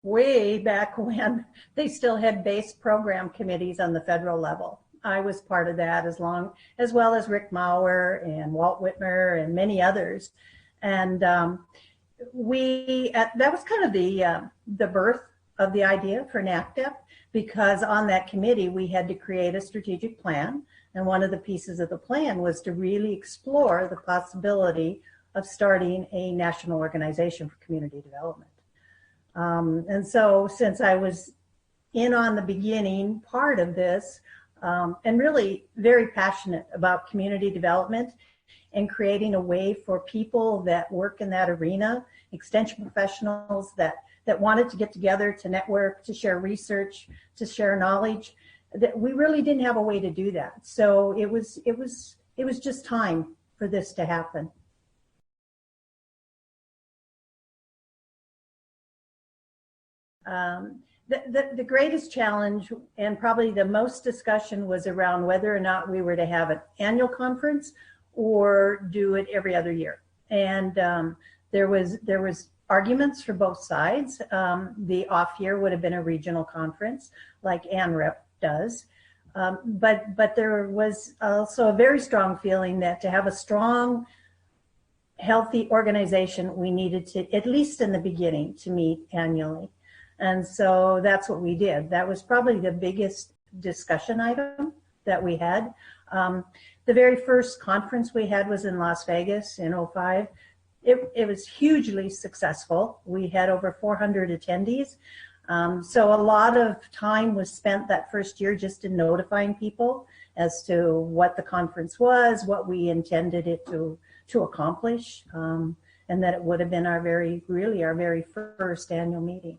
way back when they still had base program committees on the federal level. I was part of that as well as Rick Mauer and Walt Whitmer and many others. And that was kind of the birth of the idea for NACDEP, because on that committee we had to create a strategic plan. And one of the pieces of the plan was to really explore the possibility of starting a national organization for community development. And so since I was in on the beginning part of this, and really very passionate about community development and creating a way for people that work in that arena, extension professionals that wanted to get together to network, to share research, to share knowledge, that we really didn't have a way to do that. So it was just time for this to happen. The greatest challenge and probably the most discussion was around whether or not we were to have an annual conference or do it every other year. And there was arguments for both sides. The off year would have been a regional conference like ANREP does. But there was also a very strong feeling that to have a strong, healthy organization, we needed to, at least in the beginning, to meet annually. And so that's what we did. That was probably the biggest discussion item that we had. The very first conference we had was in Las Vegas in 2005. It was hugely successful. We had over 400 attendees. So a lot of time was spent that first year just in notifying people as to what the conference was, what we intended it to accomplish, and that it would have been our very first annual meeting.